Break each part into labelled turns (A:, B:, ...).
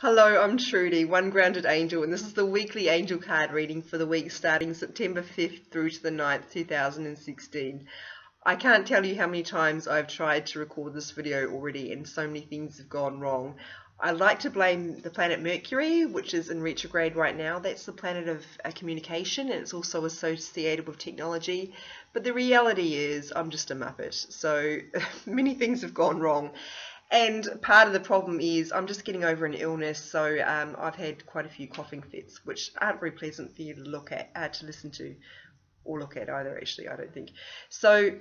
A: Hello, I'm Trudy, One Grounded Angel, and this is the weekly angel card reading for the week starting September 5th through to the 9th, 2016. I can't tell you how many times I've tried to record this video already and so many things have gone wrong. I like to blame the planet Mercury, which is in retrograde right now. That's the planet of communication, and it's also associated with technology. But the reality is I'm just a muppet, so many things have gone wrong. And part of the problem is I'm just getting over an illness, so I've had quite a few coughing fits, which aren't very pleasant for you to look at, to listen to, or look at either, actually, I don't think. So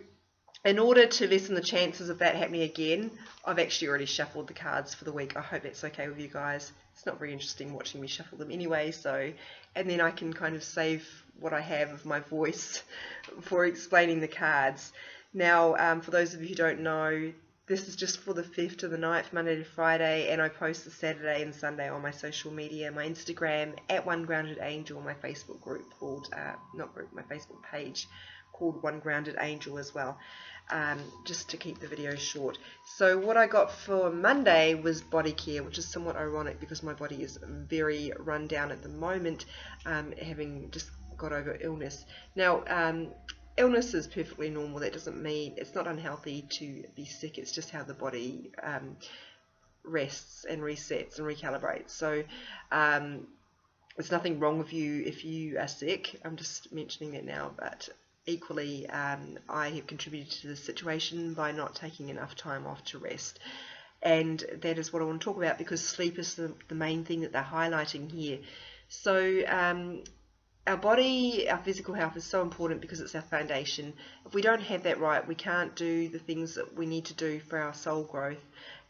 A: in order to lessen the chances of that happening again, I've actually already shuffled the cards for the week. I hope that's okay with you guys. It's not very interesting watching me shuffle them anyway, so, and then I can kind of save what I have of my voice for explaining the cards. Now, for those of you who don't know, this is just for the 5th to the 9th, Monday to Friday, and I post the Saturday and Sunday on my social media, my Instagram, at One Grounded Angel, my Facebook group called, my Facebook page called One Grounded Angel as well, just to keep the video short. So what I got for Monday was body care, which is somewhat ironic because my body is very run down at the moment, having just got over illness. Now, illness is perfectly normal. That doesn't mean it's not unhealthy to be sick. It's just how the body rests and resets and recalibrates. So there's nothing wrong with you if you are sick. I'm just mentioning that now, but equally I have contributed to the situation by not taking enough time off to rest. And that is what I want to talk about, because sleep is the main thing that they're highlighting here. So our body, our physical health is so important because it's our foundation. If we don't have that right, we can't do the things that we need to do for our soul growth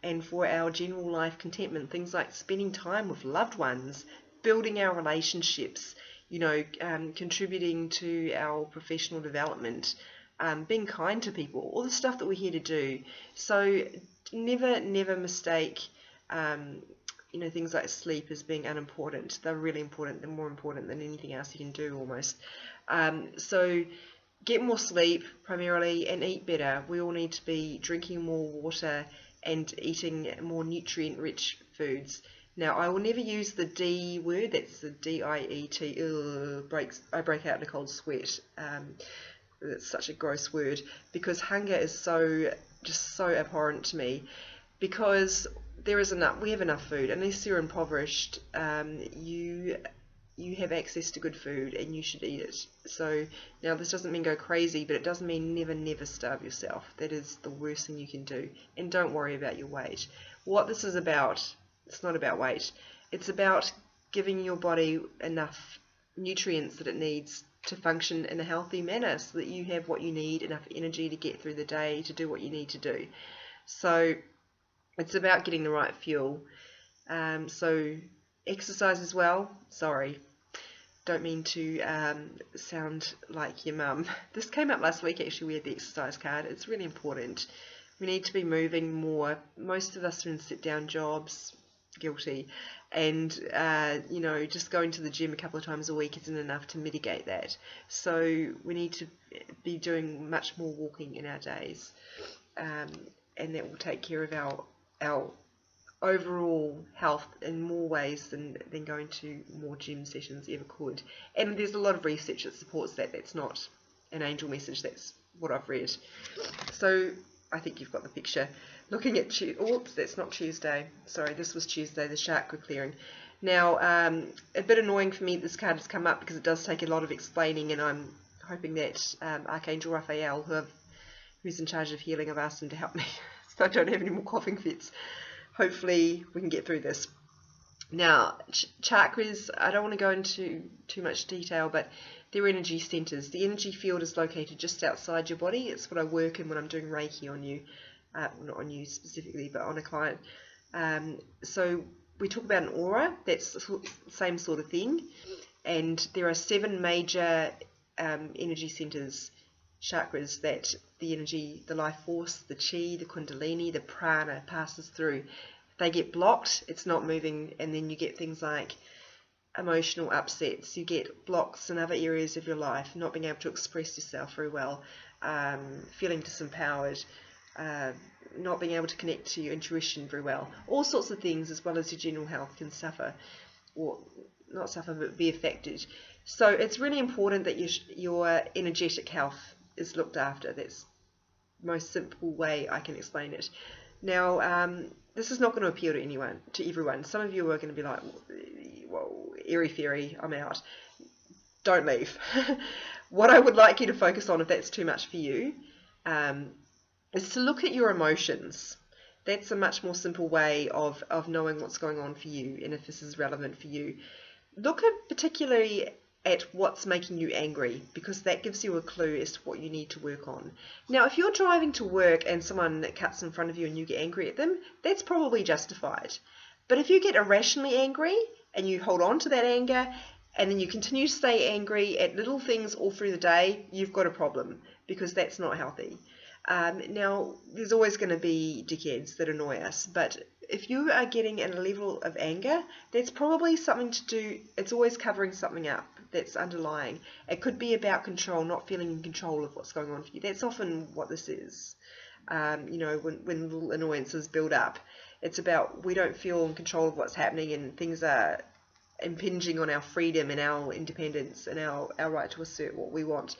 A: and for our general life contentment. Things like spending time with loved ones, building our relationships, contributing to our professional development, being kind to people, all the stuff that we're here to do. So never mistake things like sleep as being unimportant. They're really important. They're more important than anything else you can do almost. So get more sleep primarily and eat better. We all need to be drinking more water and eating more nutrient-rich foods. Now, I will never use the D word. That's the D-I-E-T. I break out in a cold sweat. That's such a gross word, because hunger is so abhorrent to me, because we have enough food. Unless you're impoverished, you have access to good food and you should eat it. So now this doesn't mean go crazy, but it does mean never starve yourself. That is the worst thing you can do. And don't worry about your weight. What this is about, it's not about weight. It's about giving your body enough nutrients that it needs to function in a healthy manner, so that you have what you need, enough energy to get through the day, to do what you need to do. So it's about getting the right fuel. So exercise as well. Sorry, don't mean to sound like your mum. This came up last week, actually. We had the exercise card. It's really important. We need to be moving more. Most of us are in sit-down jobs. Guilty. And just going to the gym a couple of times a week isn't enough to mitigate that. So we need to be doing much more walking in our days, and that will take care of our overall health in more ways than going to more gym sessions ever could. And there's a lot of research that supports that. That's not an angel message. That's what I've read. So I think you've got the picture. Looking at oops, that's not Tuesday. Sorry, this was Tuesday. The shark were clearing. Now, a bit annoying for me this card has come up, because it does take a lot of explaining, and I'm hoping that Archangel Raphael, who's in charge of healing, I've asked him to help me so I don't have any more coughing fits. Hopefully we can get through this. Now, chakras, I don't want to go into too much detail, but they're energy centers. The energy field is located just outside your body. It's what I work in when I'm doing Reiki on you. Not on you specifically, but on a client. So we talk about an aura. That's the same sort of thing. And there are 7 major energy centers, chakras, that the energy, the life force, the chi, the kundalini, the prana passes through. If they get blocked, it's not moving, and then you get things like emotional upsets. You get blocks in other areas of your life, not being able to express yourself very well, feeling disempowered, not being able to connect to your intuition very well. All sorts of things, as well as your general health, can suffer, or not suffer, but be affected. So it's really important that your energetic health is looked after. That's the most simple way I can explain it. Now, this is not going to appeal to everyone. Some of you are going to be like, "Whoa, airy fairy, I'm out." Don't leave. What I would like you to focus on, if that's too much for you, is to look at your emotions. That's a much more simple way of knowing what's going on for you, and if this is relevant for you. Look at particularly at what's making you angry, because that gives you a clue as to what you need to work on. Now, if you're driving to work and someone cuts in front of you and you get angry at them, that's probably justified. But if you get irrationally angry and you hold on to that anger and then you continue to stay angry at little things all through the day, you've got a problem, because that's not healthy. Now, there's always going to be dickheads that annoy us, but if you are getting at a level of anger, that's probably something to do, it's always covering something up that's underlying. It could be about control, not feeling in control of what's going on for you. That's often what this is. When little annoyances build up, it's about we don't feel in control of what's happening, and things are impinging on our freedom and our independence and our right to assert what we want.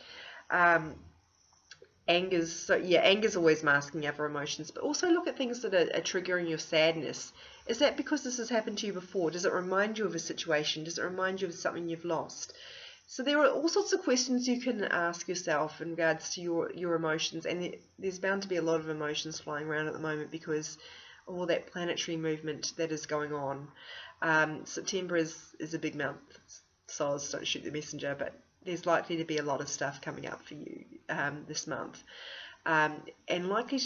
A: Anger's always masking other emotions, but also look at things that are triggering your sadness. Is that because this has happened to you before? Does it remind you of a situation? Does it remind you of something you've lost? So there are all sorts of questions you can ask yourself in regards to your emotions, and there's bound to be a lot of emotions flying around at the moment because of all that planetary movement that is going on. September is a big month. Soz, don't shoot the messenger, but there's likely to be a lot of stuff coming up for you this month, and likely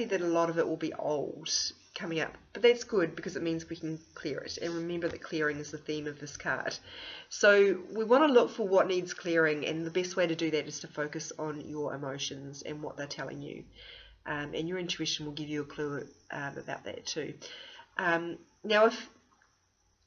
A: that a lot of it will be old coming up, but that's good because it means we can clear it. And remember that clearing is the theme of this card, so we want to look for what needs clearing, and the best way to do that is to focus on your emotions and what they're telling you, and your intuition will give you a clue about that too. Now, if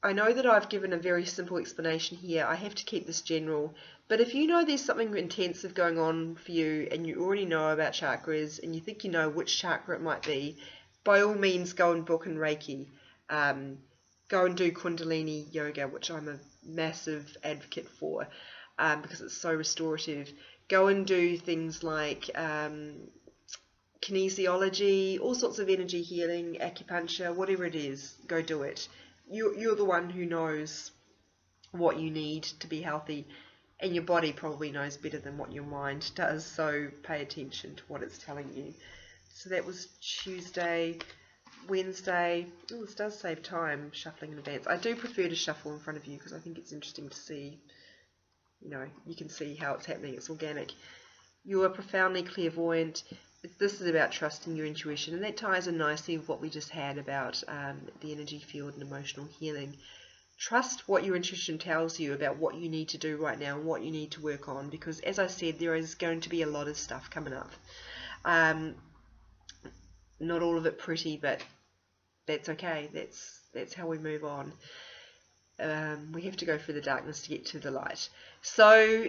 A: I know that I've given a very simple explanation here, I have to keep this general, but if you know there's something intensive going on for you and you already know about chakras and you think you know which chakra it might be, by all means go and book in Reiki. Go and do Kundalini yoga, which I'm a massive advocate for because it's so restorative. Go and do things like kinesiology, all sorts of energy healing, acupuncture, whatever it is, go do it. You're the one who knows what you need to be healthy, and your body probably knows better than what your mind does, so pay attention to what it's telling you. So that was Tuesday. Wednesday, this does save time shuffling in advance. I do prefer to shuffle in front of you because I think it's interesting to see, you can see how it's happening, it's organic. You are profoundly clairvoyant. This is about trusting your intuition, and that ties in nicely with what we just had about the energy field and emotional healing. Trust what your intuition tells you about what you need to do right now and what you need to work on, because as I said, there is going to be a lot of stuff coming up. Not all of it pretty, but that's okay. That's how we move on. We have to go through the darkness to get to the light. So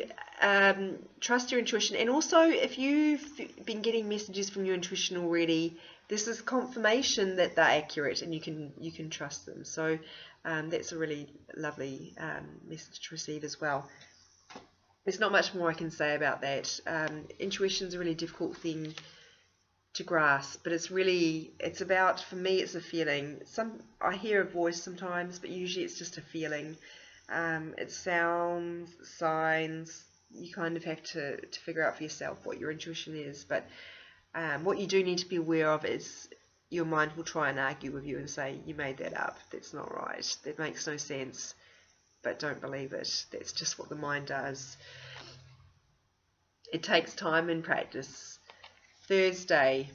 A: trust your intuition, and also if you've been getting messages from your intuition already, this is confirmation that they're accurate and you can trust them. So that's a really lovely message to receive as well. There's not much more I can say about that. Intuition's a really difficult thing to grasp, but it's about, for me, it's a feeling. I hear a voice sometimes, but usually it's just a feeling. It's sounds, signs. You kind of have to figure out for yourself what your intuition is, but what you do need to be aware of is your mind will try and argue with you and say, you made that up, that's not right, that makes no sense, but don't believe it. That's just what the mind does. It takes time and practice. Thursday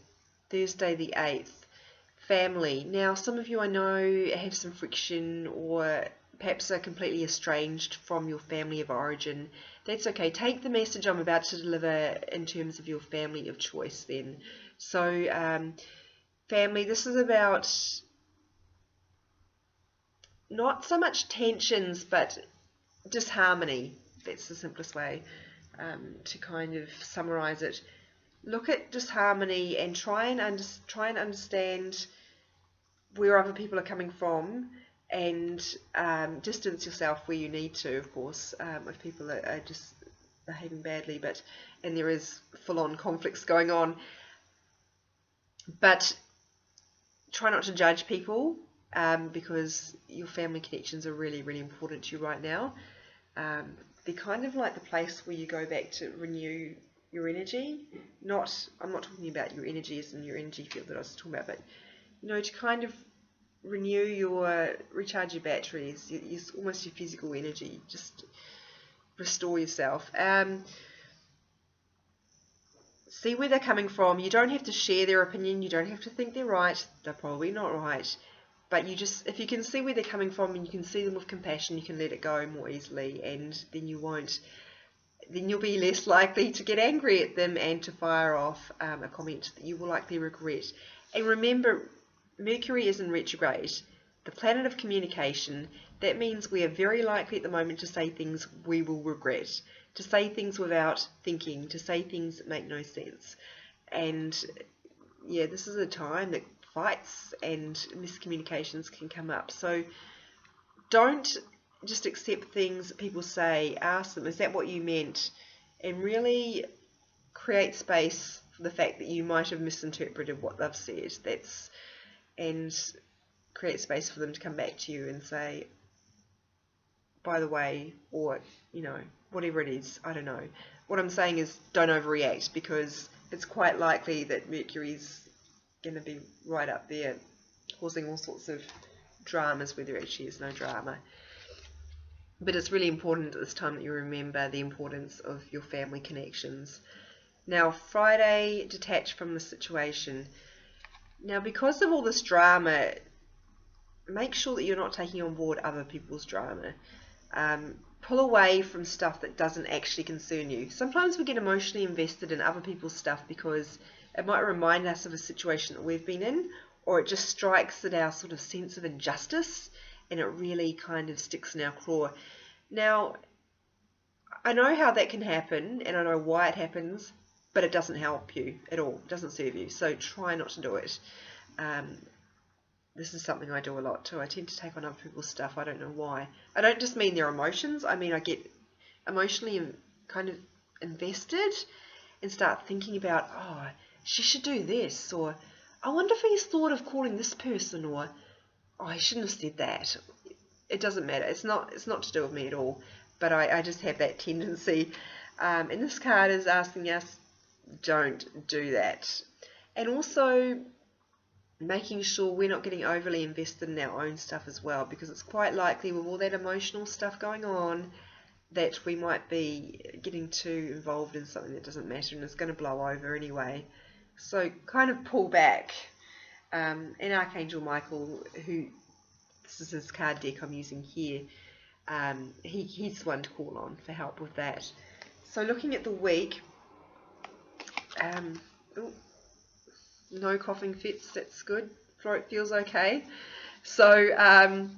A: the 8th, family. Now, some of you I know have some friction or perhaps are completely estranged from your family of origin. That's okay. Take the message I'm about to deliver in terms of your family of choice then. So, family, this is about not so much tensions, but disharmony. That's the simplest way to kind of summarize it. look at disharmony and try and understand where other people are coming from, and distance yourself where you need to, of course, if people are just behaving badly, and there is full-on conflicts going on. But try not to judge people, because your family connections are really, really important to you right now. They're kind of like the place where you go back to renew your energy. I'm not talking about your energy as in your energy field that I was talking about, but to kind of recharge your batteries, almost your physical energy, just restore yourself. See where they're coming from. You don't have to share their opinion. You don't have to think they're right. They're probably not right. But if you can see where they're coming from and you can see them with compassion, you can let it go more easily, and then you'll be less likely to get angry at them and to fire off a comment that you will likely regret. And remember, Mercury is in retrograde, the planet of communication. That means we are very likely at the moment to say things we will regret, to say things without thinking, to say things that make no sense. And yeah, this is a time that fights and miscommunications can come up. So don't just accept things that people say. Ask them, is that what you meant? And really create space for the fact that you might have misinterpreted what they've said. And create space for them to come back to you and say, by the way, or whatever it is, I don't know. What I'm saying is, don't overreact, because it's quite likely that Mercury's going to be right up there causing all sorts of dramas where there actually is no drama. But it's really important at this time that you remember the importance of your family connections. Now, Friday, detach from the situation. Now, because of all this drama, make sure that you're not taking on board other people's drama. Pull away from stuff that doesn't actually concern you. Sometimes we get emotionally invested in other people's stuff because it might remind us of a situation that we've been in, or it just strikes at our sort of sense of injustice, and it really kind of sticks in our craw. Now, I know how that can happen, and I know why it happens, but it doesn't help you at all. It doesn't serve you, so try not to do it. This is something I do a lot too. I tend to take on other people's stuff. I don't know why. I don't just mean their emotions. I mean I get emotionally kind of invested and start thinking about, oh, she should do this, or I wonder if he's thought of calling this person, or oh, I shouldn't have said that. It doesn't matter. It's not to do with me at all. But I just have that tendency. And this card is asking us, don't do that. And also making sure we're not getting overly invested in our own stuff as well, because it's quite likely with all that emotional stuff going on that we might be getting too involved in something that doesn't matter and it's going to blow over anyway. So kind of pull back. And Archangel Michael, this is his card deck I'm using here, he's the one to call on for help with that. So looking at the week, no coughing fits, that's good. Throat feels okay. So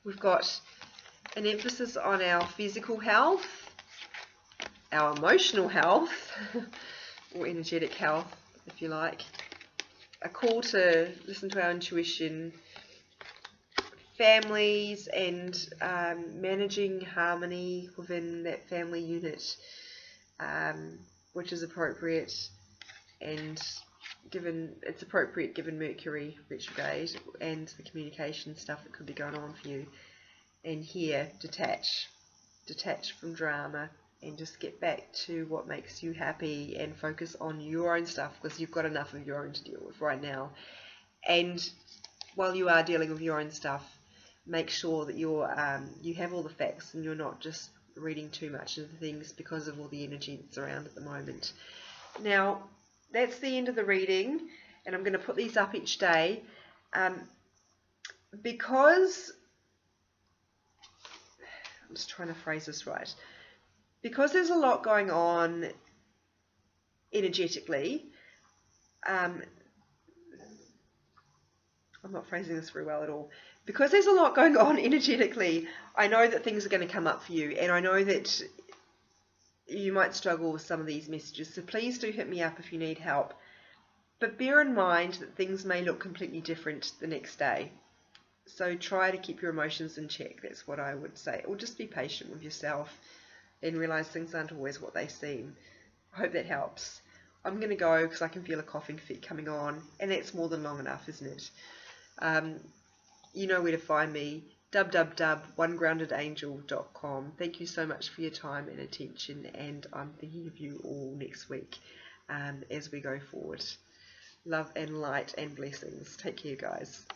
A: we've got an emphasis on our physical health, our emotional health, or energetic health, if you like. A call to listen to our intuition, families, and managing harmony within that family unit, which is appropriate, and it's appropriate given Mercury retrograde and the communication stuff that could be going on for you. And here, detach from drama and just get back to what makes you happy and focus on your own stuff, because you've got enough of your own to deal with right now. And while you are dealing with your own stuff, make sure that you have all the facts and you're not just reading too much into things because of all the energy that's around at the moment. Now, that's the end of the reading, and I'm going to put these up each day because I'm just trying to phrase this right. Because there's a lot going on energetically, I'm not phrasing this very well at all. Because there's a lot going on energetically, I know that things are going to come up for you, and I know that you might struggle with some of these messages, so please do hit me up if you need help. But bear in mind that things may look completely different the next day. So try to keep your emotions in check, that's what I would say. Or just be patient with yourself and realise things aren't always what they seem. I hope that helps. I'm going to go because I can feel a coughing fit coming on, and that's more than long enough, isn't it? You know where to find me, www.onegroundedangel.com. Thank you so much for your time and attention, and I'm thinking of you all next week as we go forward. Love and light and blessings. Take care, guys.